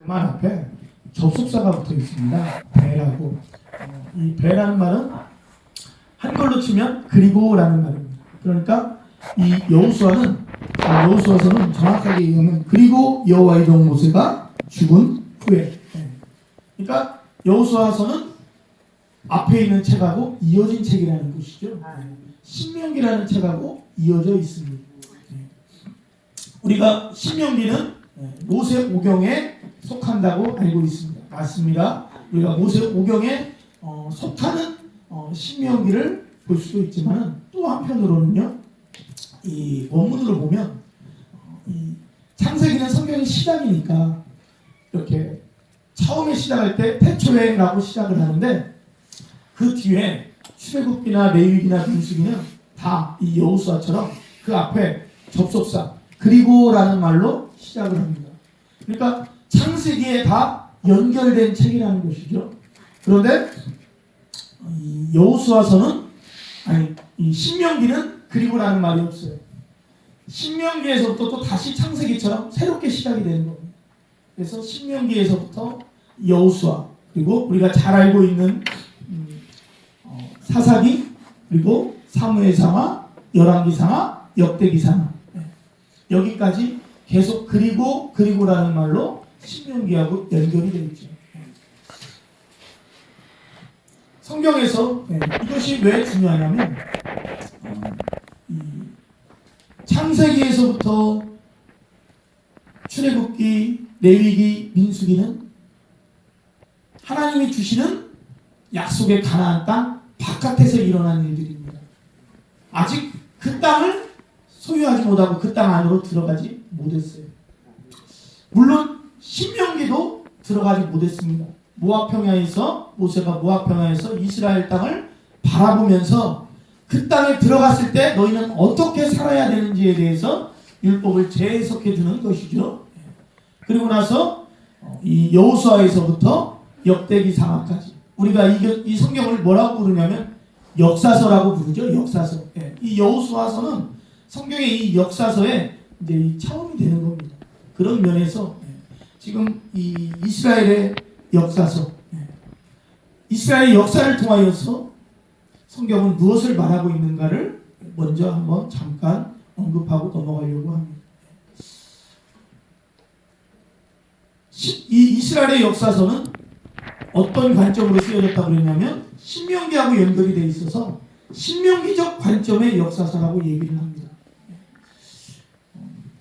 말 앞에 접속사가 붙어 있습니다. 배라고. 이 배라는 말은 한글로 치면 그리고라는 말입니다. 그러니까 이 여호수아서는 정확하게 얘기하면 그리고 여호와 이동 모세가 죽은 후에. 그러니까 여호수아서는 앞에 있는 책하고 이어진 책이라는 것이죠. 신명기라는 책하고 이어져 있습니다. 우리가 신명기는 모세 오경에 속한다고 알고 있습니다. 맞습니다. 우리가 모세 오경에 속하는 신명기를 볼 수도 있지만 또 한편으로는요, 이 원문으로 보면 이 창세기는 성경의 시작이니까 이렇게 처음에 시작할 때 태초에라고 시작을 하는데 그 뒤에 출애굽기나 레위기나 민수기는 다 이 여호수아처럼 그 앞에 접속사 그리고라는 말로 시작을 합니다. 그러니까 창세기에 다 연결된 책이라는 것이죠. 그런데 이 여호수아서는 이 신명기는 그리고라는 말이 없어요. 신명기에서부터 또 다시 창세기처럼 새롭게 시작이 되는 겁니다. 그래서 신명기에서부터 여호수아 그리고 우리가 잘 알고 있는 사사기 그리고 사무엘상하, 열왕기상하, 역대기상하 여기까지 계속 그리고라는 말로 신명기하고 연결이 되어 있죠. 성경에서 이것이 왜 중요하냐면 창세기에서부터 출애굽기, 레위기, 민수기는 하나님이 주시는 약속의 가나안 땅 바깥에서 일어난 일들입니다. 아직 그 땅을 소유하지 못하고 그 땅 안으로 들어가지 못했어요. 물론 신명기도 들어가지 못했습니다. 모압 평야에서 모세가 모압 평야에서 이스라엘 땅을 바라보면서 그 땅에 들어갔을 때 너희는 어떻게 살아야 되는지에 대해서 율법을 재해석해 주는 것이죠. 그리고 나서 이 여호수아에서부터 역대기 상하까지 우리가 이 성경을 뭐라고 부르냐면 역사서라고 부르죠. 역사서. 이 여호수아서는 성경의 이 역사서에 이제 이 처음이 되는 겁니다. 그런 면에서 지금 이 이스라엘의 역사서, 이스라엘의 역사를 통하여서 성경은 무엇을 말하고 있는가를 먼저 한번 잠깐 언급하고 넘어가려고 합니다. 이 이스라엘의 역사서는 어떤 관점으로 쓰여졌다고 그랬냐면 신명기하고 연결이 되어 있어서 신명기적 관점의 역사서라고 얘기를 합니다.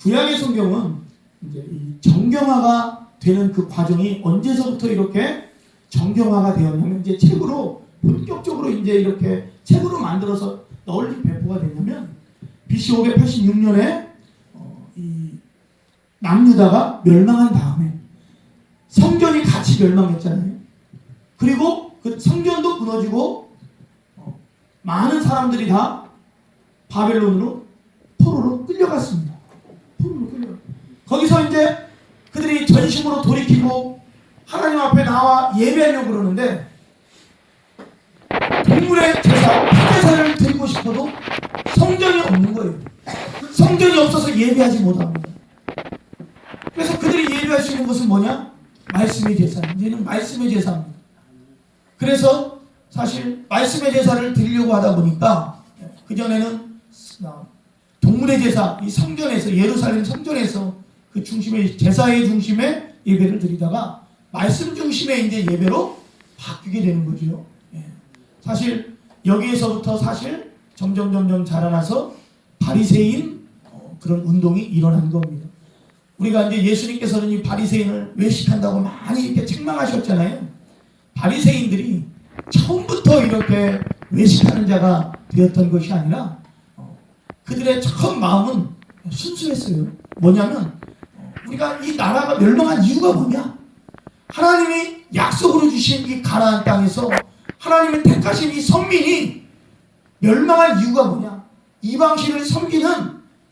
구약의 성경은 이제 이 정경화가 되는 그 과정이 언제서부터 이렇게 정경화가 되었냐면 이제 책으로 본격적으로 이제 이렇게 책으로 만들어서 널리 배포가 됐냐면 BC 586년에 이 남유다가 멸망한 다음에 성전이 같이 멸망했잖아요. 그리고 그 성전도 무너지고 많은 사람들이 다 바벨론으로 포로로 끌려갔습니다. 거기서 이제 그들이 전심으로 돌이키고 하나님 앞에 나와 예배하려고 그러는데 동물의 제사, 제사를 드리고 싶어도 성전이 없는 거예요. 성전이 없어서 예배하지 못합니다. 그래서 그들이 예배할 수 있는 것은 뭐냐? 말씀의 제사. 이제는 말씀의 제사입니다. 그래서 사실 말씀의 제사를 드리려고 하다 보니까 그전에는 동물의 제사, 이 성전에서 예루살렘 성전에서 그 중심의 제사의 중심에 예배를 드리다가 말씀 중심의 이제 예배로 바뀌게 되는 거죠. 사실 여기에서부터 사실 점점 자라나서 바리새인 그런 운동이 일어난 겁니다. 우리가 이제 예수님께서는 이 바리새인을 외식한다고 많이 이렇게 책망하셨잖아요. 바리새인들이 처음부터 이렇게 외식하는 자가 되었던 것이 아니라 그들의 처음 마음은 순수했어요. 뭐냐면 우리가 이 나라가 멸망한 이유가 뭐냐? 하나님이 약속으로 주신 이 가나안 땅에서 하나님의 택하신 이 선민이 멸망할 이유가 뭐냐? 이방신을 섬기는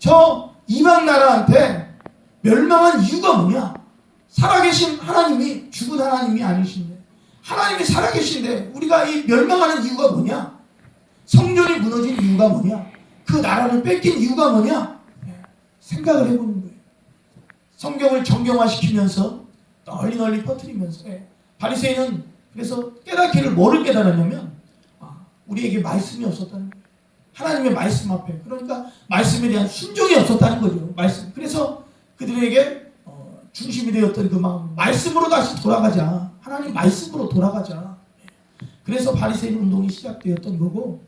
저 이방 나라한테 멸망한 이유가 뭐냐? 살아계신 하나님이 죽은 하나님이 아니신데 하나님이 살아계신데 우리가 이 멸망하는 이유가 뭐냐? 성전이 무너진 이유가 뭐냐? 그 나라를 뺏긴 이유가 뭐냐? 생각을 해보는 거예요. 성경을 정경화시키면서 널리 널리 퍼뜨리면서 바리새인은 그래서 깨닫기를 뭐를 깨달았냐면 우리에게 말씀이 없었다는 거예요. 하나님의 말씀 앞에. 그러니까 말씀에 대한 순종이 없었다는 거죠. 말씀. 그래서 그들에게 중심이 되었던 그 마음, 말씀으로 다시 돌아가자. 하나님 말씀으로 돌아가자. 그래서 바리새인 운동이 시작되었던 거고,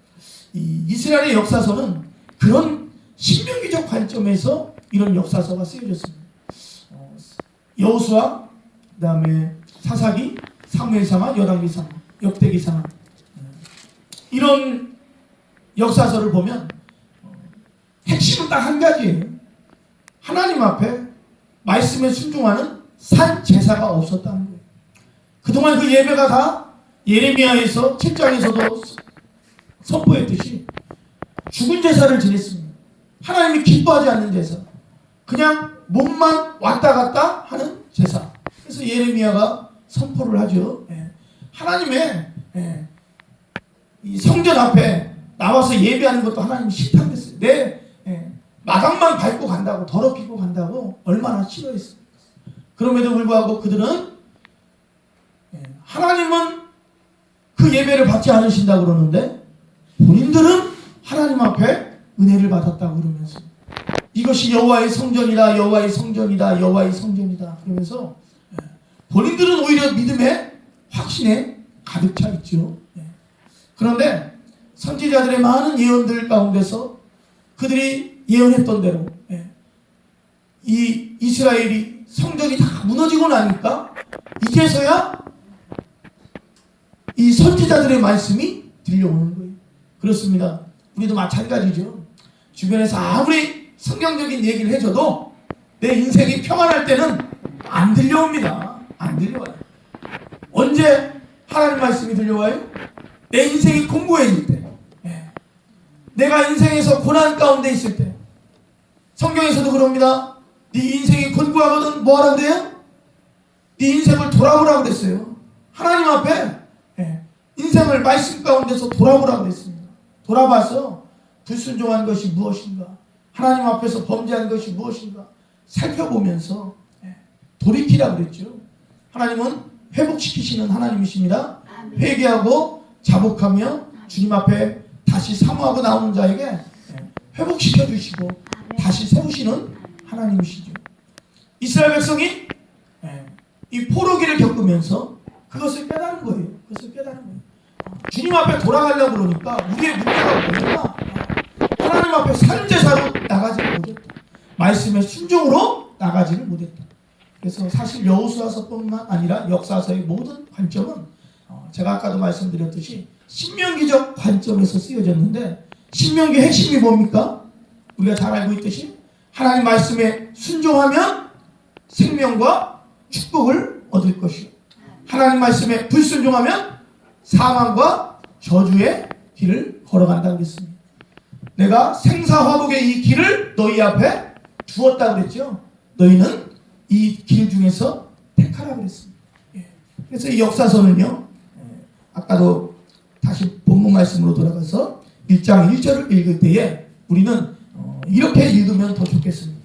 이 이스라엘의 역사서는 그런 신명기적 관점에서 이런 역사서가 쓰여졌습니다. 여호수아, 그다음에 사사기, 사무엘상하, 열왕기상하, 역대기상하, 이런 역사서를 보면 핵심은 딱 한 가지예요. 하나님 앞에 말씀에 순종하는 산 제사가 없었다는 거예요. 그동안 그 예배가 다 예레미야에서 7장에서도 선포했듯이 죽은 제사를 지냈습니다. 하나님이 기뻐하지 않는 제사, 그냥 몸만 왔다 갔다 하는 제사. 그래서 예레미야가 선포를 하죠. 하나님의 이 성전 앞에 나와서 예배하는 것도 하나님이 싫다했어요. 내 마당만 밟고 간다고, 더럽히고 간다고 얼마나 싫어했어요. 그럼에도 불구하고 그들은 하나님은 그 예배를 받지 않으신다고 그러는데 본인들은 하나님 앞에 은혜를 받았다고 그러면서 이것이 여호와의 성전이다, 여호와의 성전이다, 여호와의 성전이다 그러면서 본인들은 오히려 믿음의 확신에 가득 차 있죠. 그런데 선지자들의 많은 예언들 가운데서 그들이 예언했던 대로 이 이스라엘이 성전이 다 무너지고 나니까 이제서야 이 선지자들의 말씀이 들려오는 거예요. 그렇습니다. 우리도 마찬가지죠. 주변에서 아무리 성경적인 얘기를 해줘도 내 인생이 평안할 때는 안 들려옵니다. 안 들려와요. 언제 하나님 말씀이 들려와요? 내 인생이 공고해질 때, 내가 인생에서 고난 가운데 있을 때. 성경에서도 그럽니다. 네 인생이 곤고하거든 뭐 하라고 그래요? 네 인생을 돌아보라고 그랬어요. 하나님 앞에 인생을 말씀 가운데서 돌아보라고 그랬습니다. 돌아봐서 불순종한 것이 무엇인가, 하나님 앞에서 범죄한 것이 무엇인가 살펴보면서 돌이키라고 그랬죠. 하나님은 회복시키시는 하나님이십니다. 회개하고 자복하며 주님 앞에 다시 사모하고 나오는 자에게 회복시켜 주시고 다시 세우시는 하나님이시죠. 이스라엘 백성이 이 포로기를 겪으면서 그것을 깨달은 거예요. 그것을 깨달은 거예요. 주님 앞에 돌아가려고 그러니까 우리의 문제가 뭐냐? 하나님 앞에 산제사로 나가지를 못했다. 말씀의 순종으로 나가지를 못했다. 그래서 사실 여호수아서뿐만 아니라 역사서의 모든 관점은 제가 아까도 말씀드렸듯이 신명기적 관점에서 쓰여졌는데, 신명기 핵심이 뭡니까? 우리가 잘 알고 있듯이 하나님 말씀에 순종하면 생명과 축복을 얻을 것이요, 하나님 말씀에 불순종하면 사망과 저주의 길을 걸어간다고 그랬습니다. 내가 생사화복의 이 길을 너희 앞에 두었다고 그랬죠. 너희는 이 길 중에서 택하라고 그랬습니다. 그래서 이 역사서는요, 아까도 다시 본문 말씀으로 돌아가서 1장 1절을 읽을 때에 우리는 이렇게 읽으면 더 좋겠습니다.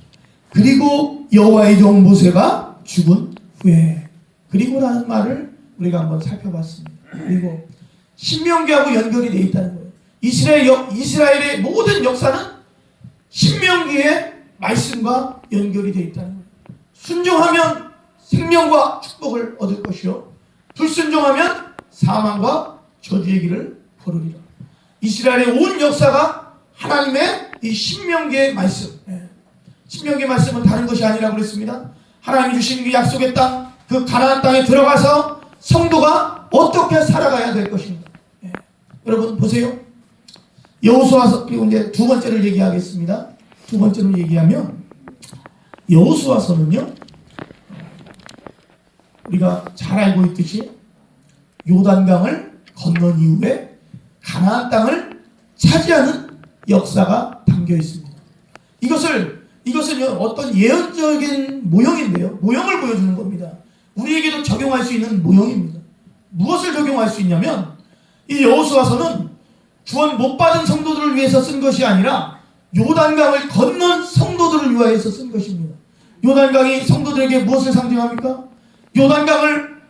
그리고 여호와의 종 모세가 죽은 후에, 그리고라는 말을 우리가 한번 살펴봤습니다. 그리고 신명기하고 연결이 되어 있다는 거예요. 이스라엘의 모든 역사는 신명기의 말씀과 연결이 되어 있다는 거예요. 순종하면 생명과 축복을 얻을 것이요, 불순종하면 사망과 저주의 길을 걸으리라. 이스라엘의 온 역사가 하나님의 이 신명기의 말씀, 신명기의 말씀은 다른 것이 아니라고 그랬습니다. 하나님이 주신 그 약속의 땅, 그 가나안 땅에 들어가서 성도가 어떻게 살아가야 될 것인가. 여러분 보세요. 여호수아서, 그리고 이제 두 번째를 얘기하겠습니다. 두 번째로 얘기하면 여호수아서는요, 우리가 잘 알고 있듯이 요단강을 건넌 이후에 가나안 땅을 차지하는 역사가 담겨 있습니다. 이것은요, 어떤 예언적인 모형인데요, 모형을 보여주는 겁니다. 우리에게도 적용할 수 있는 모형입니다. 무엇을 적용할 수 있냐면, 이 여호수아서는 구원 못 받은 성도들을 위해서 쓴 것이 아니라 요단강을 건넌 성도들을 위하여서 쓴 것입니다. 요단강이 성도들에게 무엇을 상징합니까? 요단강을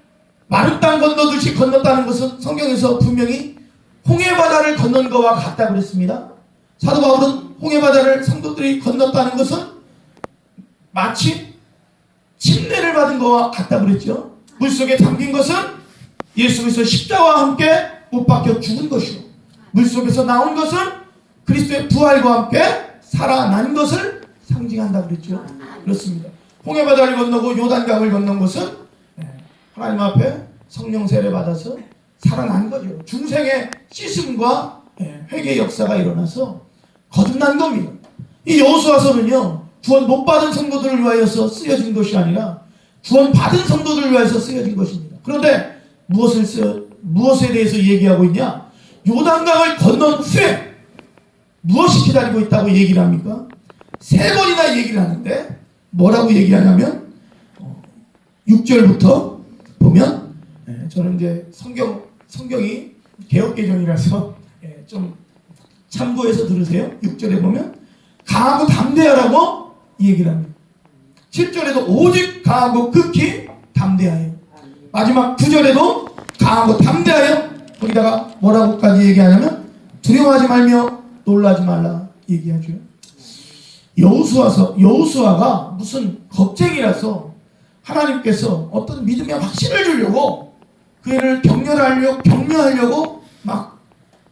마른 땅 건너듯이 건넜다는 것은 성경에서 분명히 홍해바다를 건넌 것과 같다고 그랬습니다. 사도 바울은 홍해바다를 성도들이 건넜다는 것은 마치 침례를 받은 것과 같다고 그랬죠. 물속에 담긴 것은 예수 그리스도 십자가와 함께 못 박혀 죽은 것이요, 물속에서 나온 것은 그리스도의 부활과 함께 살아난 것을 상징한다고 그랬죠. 그렇습니다. 홍해바다를 건너고 요단강을 건넌 것은 하나님 앞에 성령 세례 받아서 살아난 거죠. 중생의 씻음과 회개의 역사가 일어나서 거듭난 겁니다. 이 여호수아서는요, 구원 못 받은 성도들을 위하여서 쓰여진 것이 아니라 구원 받은 성도들을 위하여서 쓰여진 것입니다. 그런데 무엇에 대해서 얘기하고 있냐? 요단강을 건넌 후에 무엇이 기다리고 있다고 얘기를 합니까? 3번이나 얘기를 하는데 뭐라고 얘기하냐면 6절부터 보면, 저는 이제 성경이 개역개정이라서 좀 참고해서 들으세요. 6절에 보면 강하고 담대하라고 얘기를 합니다. 7절에도 오직 강하고 극히 담대하여, 마지막 9절에도 강하고 담대하여, 거기다가 뭐라고까지 얘기하냐면 두려워하지 말며 놀라지 말라 얘기하죠. 여호수아가 무슨 겁쟁이라서 하나님께서 어떤 믿음의 확신을 주려고 그를 격려하려고 막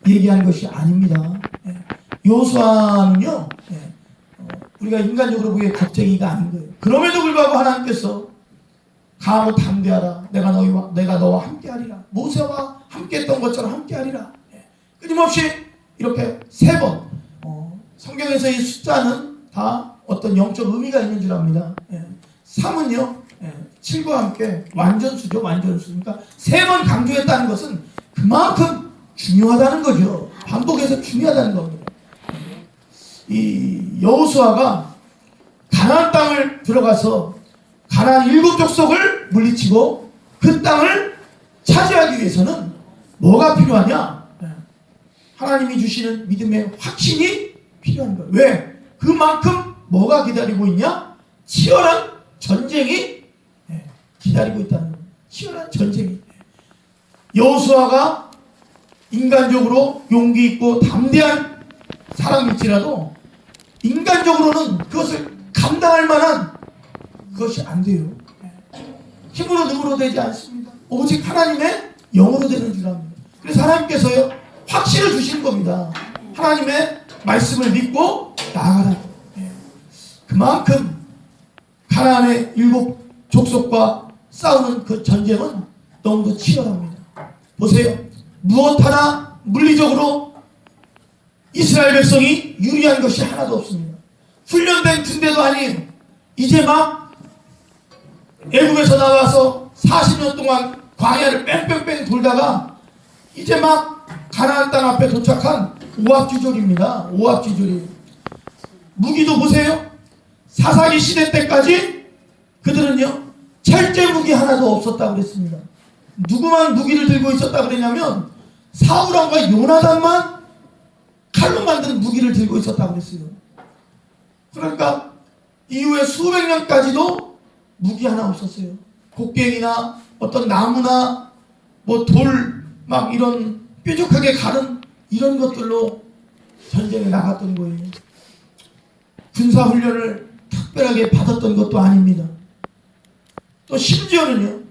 얘기하는 것이 아닙니다. 여호수아는요, 우리가 인간적으로 보기에 겁쟁이가 아닌 거예요. 그럼에도 불구하고 하나님께서 강하고 담대하라, 내가 너와 함께하리라, 모세와 함께했던 것처럼 함께하리라, 끊임없이 이렇게 3번, 성경에서 이 숫자는 다 어떤 영적 의미가 있는 줄 압니다. 3은요, 7과 함께 완전수죠. 완전수. 그러니까 3번 강조했다는 것은 그만큼 중요하다는 거죠. 반복해서 중요하다는 겁니다. 이 여호수아가 가나안 땅을 들어가서 가나안 7족속을 물리치고 그 땅을 차지하기 위해서는 뭐가 필요하냐? 하나님이 주시는 믿음의 확신이 필요한 거예요. 왜? 그만큼 뭐가 기다리고 있냐? 치열한 전쟁이 기다리고 있다는 거예요. 치열한 전쟁이. 여호수아가 인간적으로 용기 있고 담대한 사람일지라도 인간적으로는 그것을 감당할 만한 그것이 안 돼요. 힘으로 능으로 되지 않습니다. 오직 하나님의 영으로 되는 줄 압니다. 그래서 하나님께서요, 확신을 주시는 겁니다. 하나님의 말씀을 믿고 나아가라. 그만큼 가나안의 7족속과 싸우는 그 전쟁은 너무도 치열합니다. 보세요. 무엇 하나 물리적으로 이스라엘 백성이 유리한 것이 하나도 없습니다. 훈련된 군대도 아닌, 이제 막 애국에서 나와서 40년 동안 광야를 뺑뺑뺑 돌다가 이제 막 가나안 땅 앞에 도착한 오합지졸입니다. 오합지졸이. 무기도 보세요. 사사기 시대 때까지 그들은요, 철제 무기 하나도 없었다고 그랬습니다. 누구만 무기를 들고 있었다고 그랬냐면 사울왕과 요나단만 칼로 만든 무기를 들고 있었다고 그랬어요. 그러니까 이후에 수백 년까지도 무기 하나 없었어요. 곡괭이나 어떤 나무나 뭐 돌 막 이런 뾰족하게 가른 이런 것들로 전쟁에 나갔던 거예요. 군사훈련을 특별하게 받았던 것도 아닙니다. 또 심지어는요,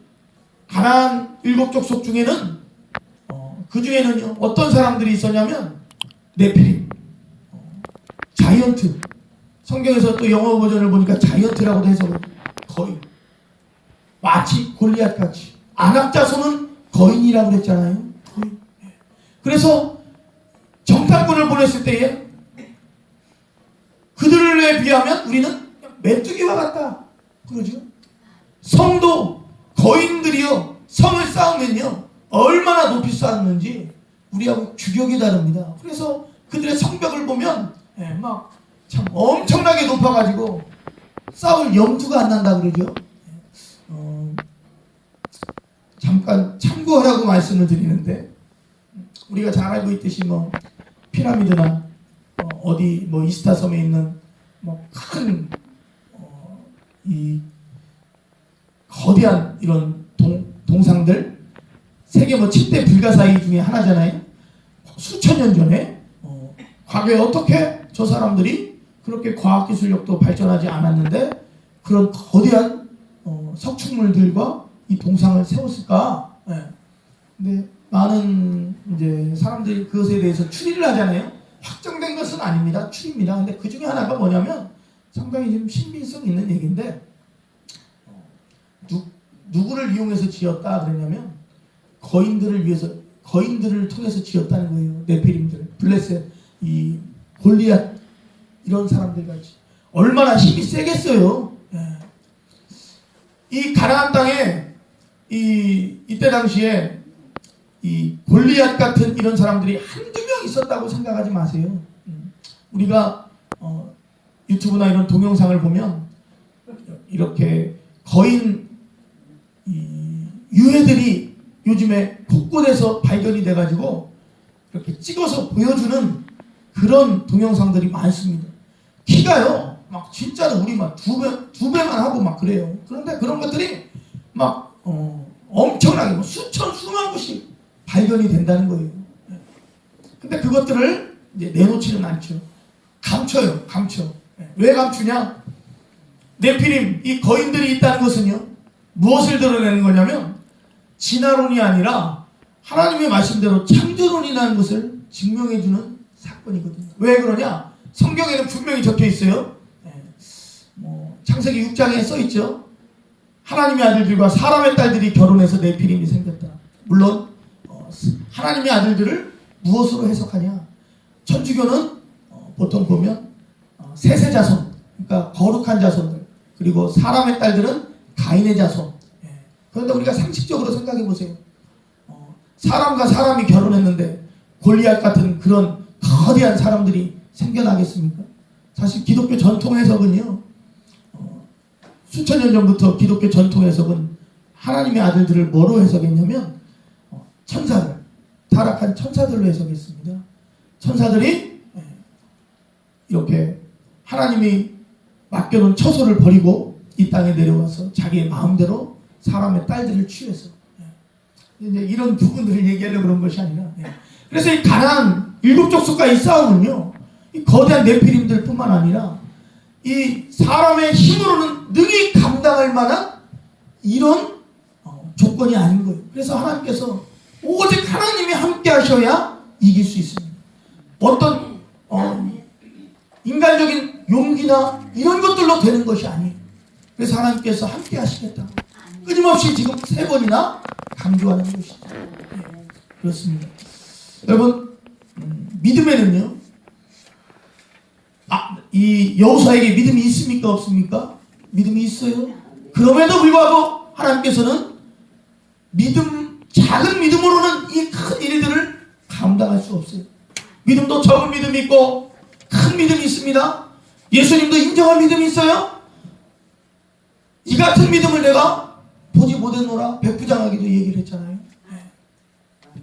가나안 7족속 중에는 그 중에는요, 어떤 사람들이 있었냐면 네피림, 자이언트. 성경에서 또 영어 버전을 보니까 자이언트라고도 해서 거인, 마치 골리앗같이. 안악자손은 거인이라고 그랬잖아요. 거인. 그래서 정탐꾼을 보냈을 때에 그들에 비하면 우리는 메뚜기와 같다 그러죠. 성도 거인들이요, 성을 쌓으면요 얼마나 높이 쌓았는지 우리하고 규격이 다릅니다. 그래서 그들의 성벽을 보면 막 참 엄청나게 높아가지고 싸울 염두가 안 난다 그러죠. 잠깐 참고하라고 말씀을 드리는데, 우리가 잘 알고 있듯이 뭐 피라미드나 어디 뭐 이스타 섬에 있는 뭐 큰 이 거대한 이런 동상들, 세계 뭐 7대 불가사의 중에 하나잖아요. 수천 년 전에 과거에 어떻게 저 사람들이 그렇게 과학기술력도 발전하지 않았는데 그런 거대한 석축물들과 이 동상을 세웠을까? 예. 근데 많은 이제 사람들이 그것에 대해서 추리를 하잖아요. 확정된 것은 아닙니다. 추리입니다. 근데 그 중에 하나가 뭐냐면 상당히 좀 신빙성 있는 얘기인데 누구를 이용해서 지었다 그랬냐면 거인들을 통해서 지었다는 거예요. 네피림들, 블레셋, 이 골리앗 이런 사람들 같이 얼마나 힘이 세겠어요. 예. 이 가나안 땅에 이때 당시에 이 골리앗 같은 이런 사람들이 한두 명 있었다고 생각하지 마세요. 우리가 유튜브나 이런 동영상을 보면 이렇게 거인 유해들이 요즘에 곳곳에서 발견이 돼가지고 이렇게 찍어서 보여주는 그런 동영상들이 많습니다. 키가요, 막 진짜로 우리 막 두 배만 하고 막 그래요. 그런데 그런 것들이 막 엄청나게 뭐 수만 곳씩 발견이 된다는 거예요. 근데 그것들을 이제 내놓지는 않죠. 감춰요, 감춰. 왜 감추냐? 네피림, 이 거인들이 있다는 것은요, 무엇을 드러내는 거냐면 진화론이 아니라 하나님의 말씀대로 창조론이라는 것을 증명해주는 사건이거든요. 왜 그러냐? 성경에는 분명히 적혀 있어요. 창세기 6장에 써 있죠. 하나님의 아들들과 사람의 딸들이 결혼해서 네피림이 생겼다. 물론 하나님의 아들들을 무엇으로 해석하냐? 천주교는 보통 보면 셋의 자손, 그러니까 거룩한 자손들, 그리고 사람의 딸들은 가인의 자손. 그런데 우리가 상식적으로 생각해 보세요. 사람과 사람이 결혼했는데 골리앗 같은 그런 거대한 사람들이 생겨나겠습니까? 사실 기독교 전통 해석은요, 수천 년 전부터 기독교 전통 해석은 하나님의 아들들을 뭐로 해석했냐면 천사들, 타락한 천사들로 해석했습니다. 천사들이 이렇게 하나님이 맡겨놓은 처소를 버리고 이 땅에 내려와서 자기의 마음대로 사람의 딸들을 취해서 이제 이런 부분들을 얘기하려고 그런 것이 아니라, 그래서 이 가나안 일곱 족속과의 싸움은요, 이 거대한 네피림들 뿐만 아니라 이 사람의 힘으로는 능히 감당할 만한 이런 조건이 아닌 거예요. 그래서 하나님께서 오직 하나님이 함께 하셔야 이길 수 있습니다. 어떤 인간적인 용기나 이런 것들로 되는 것이 아니에요. 그래서 하나님께서 함께 하시겠다, 끊임없이 지금 3번이나 강조하는 것이죠. 그렇습니다. 여러분, 믿음에는요, 이 여호수아에게 믿음이 있습니까, 없습니까? 믿음이 있어요. 그럼에도 불구하고 하나님께서는 작은 믿음으로는 이 큰 일들을 감당할 수 없어요. 믿음도 적은 믿음이 있고 큰 믿음이 있습니다. 예수님도 인정할 믿음이 있어요. 이 같은 믿음을 내가 보지 못했노라 백부장하기도 얘기를 했잖아요.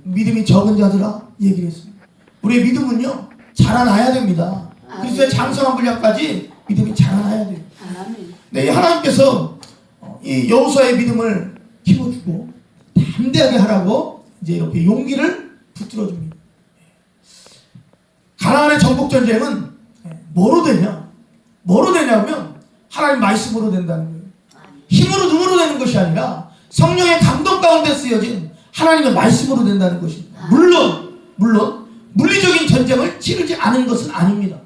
믿음이 적은 자들아 얘기를 했습니다. 우리의 믿음은요, 자라나야 됩니다. 그리스도의 장성한 분량까지 믿음이 자라나야 돼요. 네, 하나님께서 이 여호수아의 믿음을 키워주고 담대하게 하라고 이제 이렇게 용기를 붙들어 줍니다. 가나안의 정복 전쟁은 뭐로 되냐? 뭐로 되냐면 하나님 말씀으로 된다는 거예요. 힘으로 능으로 되는 것이 아니라 성령의 감동 가운데 쓰여진 하나님의 말씀으로 된다는 것입니다. 물론 물리적인 전쟁을 치르지 않은 것은 아닙니다.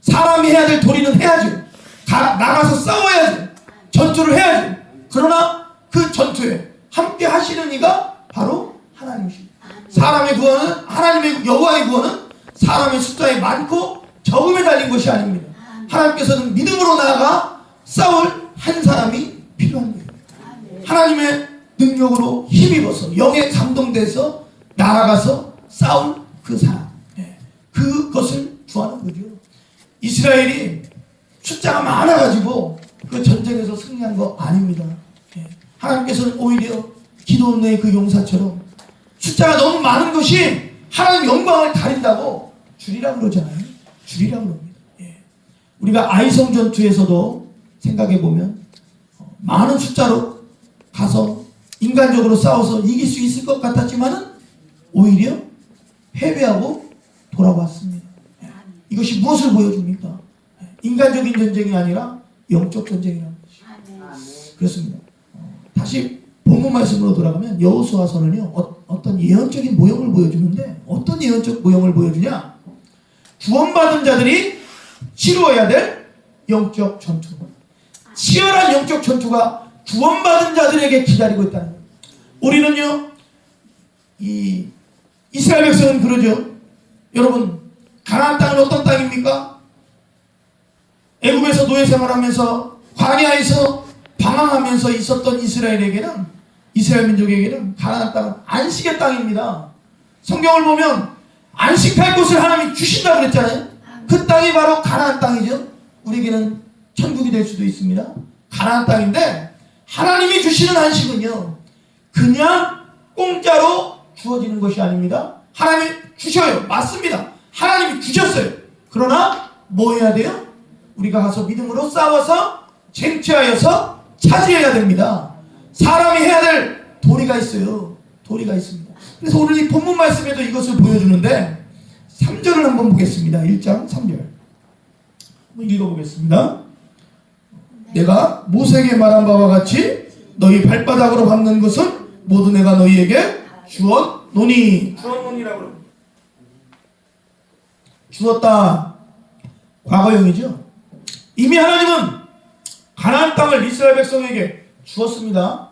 사람이 해야 될 도리는 해야죠. 나가서 싸워야죠. 전투를 해야죠. 그러나 그 전투에 함께 하시는 이가 바로 하나님이십니다. 사람의 구원은, 하나님의 여호와의 구원은 사람의 숫자에 많고 적음에 달린 것이 아닙니다. 하나님께서는 믿음으로 나아가 싸울 한 사람이 필요한 거예요. 하나님의 능력으로 힘입어서 영에 감동돼서 나아가서 싸울 그 사람, 그것을 구하는 거죠. 이스라엘이 숫자가 많아가지고 그 전쟁에서 승리한 거 아닙니다. 하나님께서는 오히려 기도원의 그 용사처럼 숫자가 너무 많은 것이 하나님 영광을 가린다고 줄이라고 그러잖아요. 줄이라고 그럽니다. 우리가 아이성 전투에서도 생각해 보면 많은 숫자로 가서 인간적으로 싸워서 이길 수 있을 것 같았지만은 오히려 패배하고 돌아왔습니다. 이것이 무엇을 보여줍니까? 인간적인 전쟁이 아니라 영적 전쟁이라는 것이죠. 그렇습니다. 다시 본문 말씀으로 돌아가면 여호수아서는요, 어떤 예언적인 모형을 보여주는데, 어떤 예언적 모형을 보여주냐? 구원받은 자들이 치루어야 될 영적 전투, 치열한 영적 전투가 구원받은 자들에게 기다리고 있다는 거예요. 우리는요, 이 이스라엘 백성은 그러죠. 여러분, 가나안 땅은 어떤 땅입니까? 애굽에서 노예 생활하면서 광야에서 방황하면서 있었던 이스라엘 민족에게는 가나안 땅은 안식의 땅입니다. 성경을 보면 안식할 곳을 하나님이 주신다고 그랬잖아요. 그 땅이 바로 가나안 땅이죠. 우리에게는 천국이 될 수도 있습니다. 가나안 땅인데, 하나님이 주시는 안식은요, 그냥 공짜로 주어지는 것이 아닙니다. 하나님이 주셔요. 맞습니다. 하나님이 주셨어요. 그러나 뭐 해야 돼요? 우리가 가서 믿음으로 싸워서 쟁취하여서 차지해야 됩니다. 사람이 해야 될 도리가 있어요. 도리가 있습니다. 그래서 오늘 이 본문 말씀에도 이것을 보여주는데, 3절을 한번 보겠습니다. 1장 3절 한번 읽어보겠습니다. 내가 모세에게 말한 바와 같이 너희 발바닥으로 밟는 것은 모두 내가 너희에게 주었노니. 주었노니라고 그럽니다. 주었다. 과거형이죠. 이미 하나님은 가나안 땅을 이스라엘 백성에게 주었습니다.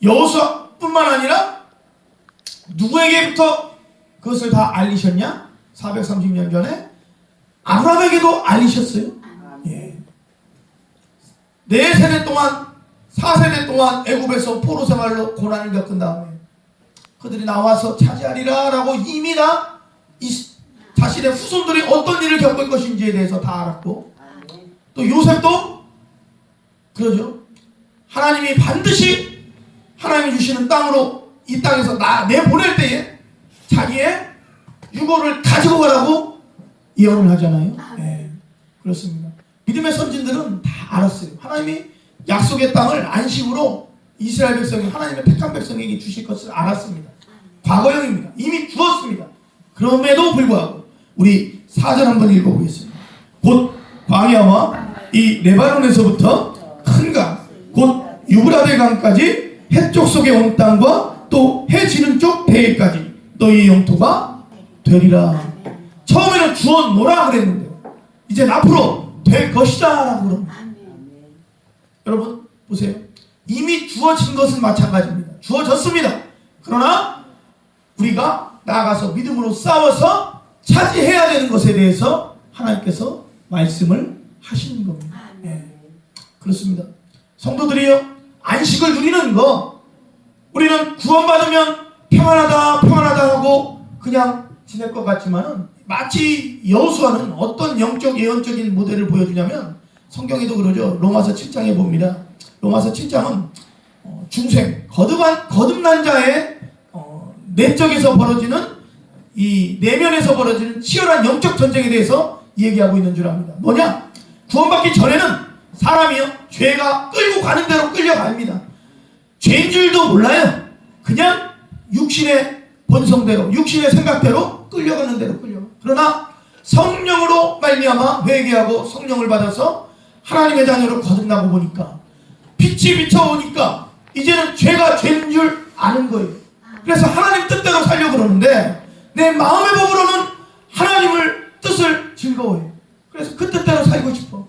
여호수아뿐만 아니라 누구에게부터 그것을 다 알리셨냐? 430년 전에 아브라함에게도 알리셨어요. 예. 4세대 동안, 4세대 동안 애굽에서 포로 생활로 고난을 겪은 다음에 그들이 나와서 차지하리라 라고 이미 다 자신의 후손들이 어떤 일을 겪을 것인지에 대해서 다 알았고, 또 요셉도 그러죠. 하나님이 반드시 하나님이 주시는 땅으로 이 땅에서 내보낼 때에 자기의 유고를 가지고 가라고 예언을 하잖아요. 네, 그렇습니다. 믿음의 선진들은 다 알았어요. 하나님이 약속의 땅을 안식으로 이스라엘 백성이, 하나님의 택한 백성에게 주실 것을 알았습니다. 과거형입니다. 이미 주었습니다. 그럼에도 불구하고 우리 4절 한번 읽어보겠습니다. 곧 광야와 이 레바논에서부터 큰 강, 곧 유브라데 강까지 해쪽 속에 온 땅과 또 해 지는 쪽 대해까지 너희 영토가 되리라. 처음에는 주었노라 그랬는데 이제 앞으로 될 것이다 라고 그럽니다. 여러분 보세요. 이미 주어진 것은 마찬가지입니다. 주어졌습니다. 그러나 우리가 나아가서 믿음으로 싸워서 차지해야 되는 것에 대해서 하나님께서 말씀을 하시는 겁니다. 네. 그렇습니다. 성도들이요, 안식을 누리는 거, 우리는 구원받으면 평안하다 하고 그냥 지낼 것 같지만은, 마치 여호수아는 어떤 영적 예언적인 모델을 보여주냐면, 성경에도 그러죠. 로마서 7장에 봅니다. 로마서 7장은 중생, 거듭난 자의 내적에서 벌어지는, 이 내면에서 벌어지는 치열한 영적 전쟁에 대해서 얘기하고 있는 줄 압니다. 뭐냐? 구원받기 전에는 사람이요, 죄가 끌고 가는 대로 끌려갑니다. 죄인 줄도 몰라요. 그냥 육신의 본성대로, 육신의 생각대로 끌려가는 대로 끌려가. 그러나 성령으로 말미암아 회개하고 성령을 받아서 하나님의 자녀로 거듭나고 보니까, 빛이 비춰오니까 이제는 죄가 죄인 줄 아는 거예요. 그래서 하나님 뜻대로 살려고 그러는데, 내 마음의 법으로는 하나님을 뜻을 즐거워해요. 그래서 그 뜻대로 살고 싶어.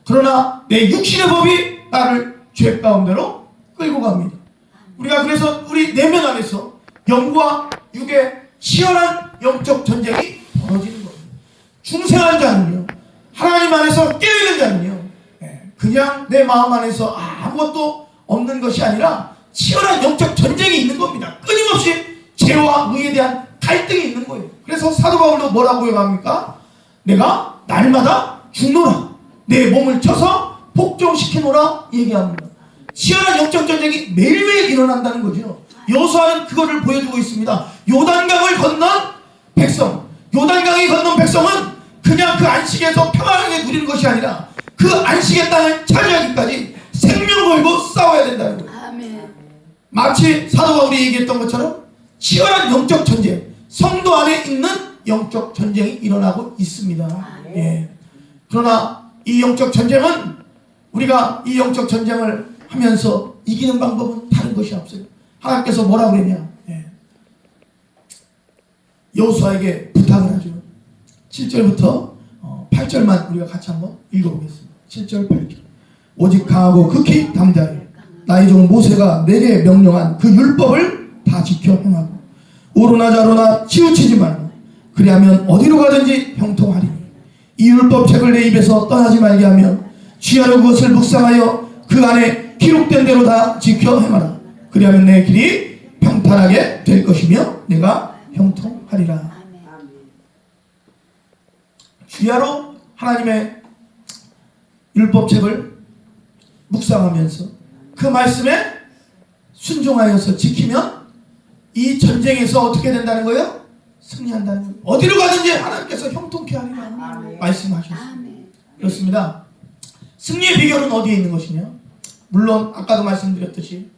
그러나 내 육신의 법이 나를 죄 가운데로 끌고 갑니다. 우리가 그래서 우리 내면 안에서 영과 육의 치열한 영적 전쟁이 벌어지는 겁니다. 중생한 자는요, 하나님 안에서 깨어있는 자는요, 그냥 내 마음 안에서 아무것도 없는 것이 아니라 치열한 영적 전쟁이 있는 겁니다. 끊임없이 죄와 의에 대한 갈등이 있는 거예요. 그래서 사도 바울도 뭐라고 합니까? 내가 날마다 죽노라, 내 몸을 쳐서 복종시키노라 얘기합니다. 치열한 영적 전쟁이 매일매일 일어난다는 거죠. 여호수아는 그거를 보여주고 있습니다. 요단강을 건넌 백성, 요단강이 건넌 백성은 그냥 그 안식에서 평안하게 누리는 것이 아니라 그 안식의 땅을 차지하기까지 생명 걸고 싸워야 된다는 거예요. 마치 사도 바울이 얘기했던 것처럼 치열한 영적 전쟁, 성도 안에 있는 영적 전쟁이 일어나고 있습니다. 예. 그러나 이 영적 전쟁은 우리가 이 영적 전쟁을 하면서 이기는 방법은 다른 것이 없어요. 하나님께서 뭐라고 그랬냐? 예. 여호수아에게 부탁을 하죠. 7절부터 8절만 우리가 같이 한번 읽어보겠습니다. 7절 8절. 오직 강하고 극히 담대하여 나의 종 모세가 내게 명령한 그 율법을 다 지켜 행하고 오로나 좌로나 치우치지 말고 그리하면 어디로 가든지 형통하리니 이 율법책을 내 입에서 떠나지 말게 하며 주야로 그것을 묵상하여 그 안에 기록된 대로 다 지켜 행하라. 그리하면 내 길이 평탄하게 될 것이며 내가 형통하리라. 주야로 하나님의 율법책을 묵상하면서 그 말씀에 순종하여서 지키면 이 전쟁에서 어떻게 된다는 거예요? 승리한다는 거예요. 어디로 가든지 하나님께서 형통케 하리라 말씀하셨습니다. 그렇습니다. 승리의 비결은 어디에 있는 것이냐? 물론 아까도 말씀드렸듯이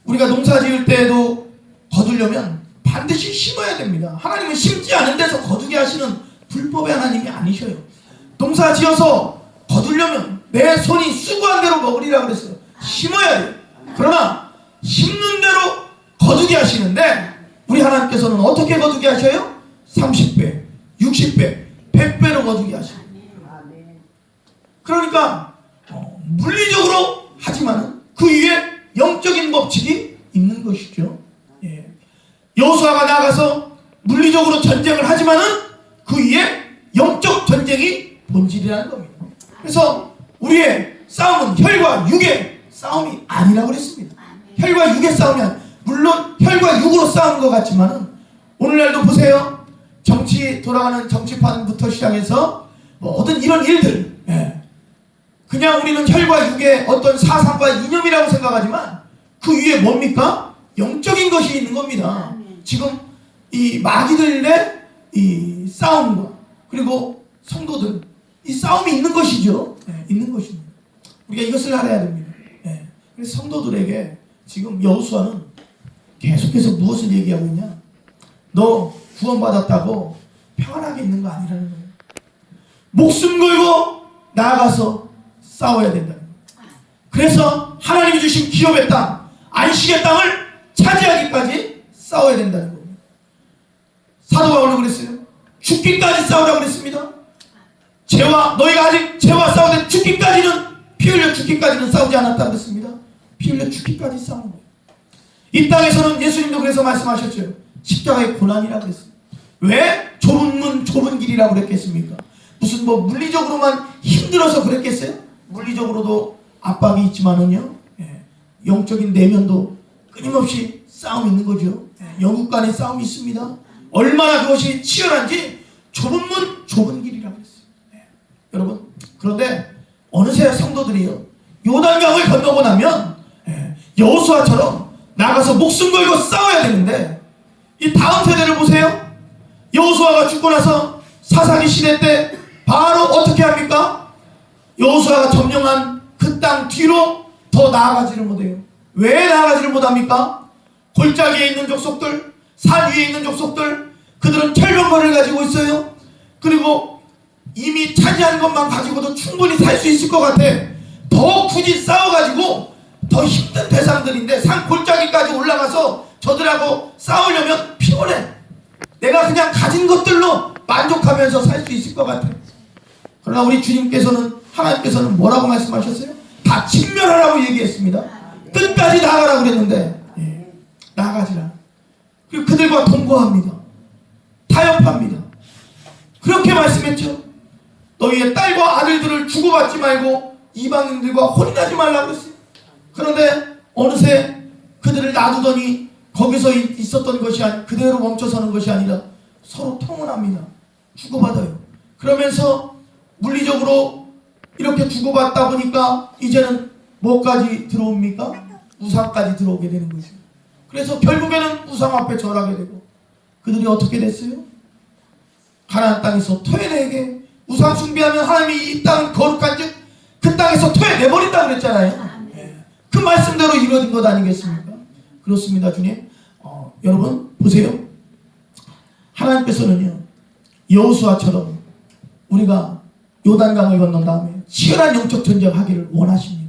우리가 농사 지을 때에도 거두려면 반드시 심어야 됩니다. 하나님은 심지 않은 데서 거두게 하시는 불법의 하나님이 아니셔요. 농사 지어서 거두려면 내 손이 수고한 대로 먹으리라 그랬어요. 심어야 돼요. 그러나 심는 대로 거두게 하시는데 우리 하나님께서는 어떻게 거두게 하셔요? 30배, 60배, 100배로 거두게 하셔요. 그러니까 물리적으로 하지만 그 위에 영적인 법칙이 있는 것이죠. 예. 여호수아가 나가서 물리적으로 전쟁을 하지만은 그 위에 영적 전쟁이 본질이라는 겁니다. 그래서 우리의 싸움은 혈과 육의 싸움이 아니라고 그랬습니다. 혈과 육의 싸움이 아니라 물론 혈과 육으로 싸우는 것 같지만은 오늘날도 보세요. 정치 돌아가는 정치판부터 시작해서 모든 이런 일들 그냥 우리는 혈과 육의 어떤 사상과 이념이라고 생각하지만 그 위에 뭡니까? 영적인 것이 있는 겁니다. 지금 이 마귀들의 이 싸움과 그리고 성도들 이 싸움이 있는 것이죠. 있는 것입니다. 우리가 이것을 알아야 됩니다. 그래서 성도들에게 지금 여호수아는 계속해서 무엇을 얘기하고 있냐? 너 구원받았다고 평안하게 있는 거 아니라는 거예요. 목숨 걸고 나아가서 싸워야 된다는 거예요. 그래서 하나님이 주신 기업의 땅, 안식의 땅을 차지하기까지 싸워야 된다는 거예요. 사도 바울은 그랬어요. 죽기까지 싸우라고 그랬습니다. 너희가 아직 죄와 싸우되 죽기까지는 피 흘려 죽기까지는 싸우지 않았다고 그랬습니다. 피 흘려 죽기까지 싸우는 거예요. 이 땅에서는 예수님도 그래서 말씀하셨죠. 십자가의 고난이라고 그랬습니다. 왜 좁은 문 좁은 길이라고 그랬겠습니까? 무슨 물리적으로만 힘들어서 그랬겠어요? 물리적으로도 압박이 있지만은요, 영적인 내면도 끊임없이 싸움이 있는 거죠. 영국 간의 싸움이 있습니다. 얼마나 그것이 치열한지 좁은 문 좁은 길이라고 했어요. 여러분, 그런데 어느새 성도들이요 요단강을 건너고 나면 여호수아처럼 나가서 목숨 걸고 싸워야 되는데 이 다음 세대를 보세요. 여호수아가 죽고 나서 사사기 시대 때 바로 어떻게 합니까? 여호수아가 점령한 그 땅 뒤로 더 나아가지를 못해요. 왜 나아가지를 못합니까? 골짜기에 있는 족속들, 산 위에 있는 족속들, 그들은 철병거를 가지고 있어요. 그리고 이미 차지한 것만 가지고도 충분히 살 수 있을 것 같아. 더 굳이 싸워가지고 더 힘든 대상들인데 산 골짜기까지 올라가서 저들하고 싸우려면 피곤해. 내가 그냥 가진 것들로 만족하면서 살 수 있을 것 같아. 그러나 우리 주님께서는, 하나님께서는 뭐라고 말씀하셨어요? 다 직면하라고 얘기했습니다. 끝까지 나아가라고 그랬는데 나아가지라. 그리고 그들과 동거합니다. 타협합니다. 그렇게 말씀했죠. 너희의 딸과 아들들을 주고받지 말고 이방인들과 혼인하지 말라고 했어요. 그런데 어느새 그들을 놔두더니 거기서 있었던 것이 그대로 멈춰서는 것이 아니라 서로 통혼합니다. 주고받아요. 그러면서 물리적으로 이렇게 주고받다 보니까 이제는 뭐까지 들어옵니까? 우상까지 들어오게 되는 거죠. 그래서 결국에는 우상 앞에 절하게 되고 그들이 어떻게 됐어요? 가나안 땅에서 토해내게 우상 숭배하면 하나님이 이 땅은 거룩한 즉 그 땅에서 토해내버린다고 그랬잖아요. 그 말씀대로 이루어진 것 아니겠습니까? 그렇습니다, 주님. 여러분 보세요. 하나님께서는요 여호수아처럼 우리가 요단강을 건넌 다음에 치열한 영적 전쟁하기를 원하십니다.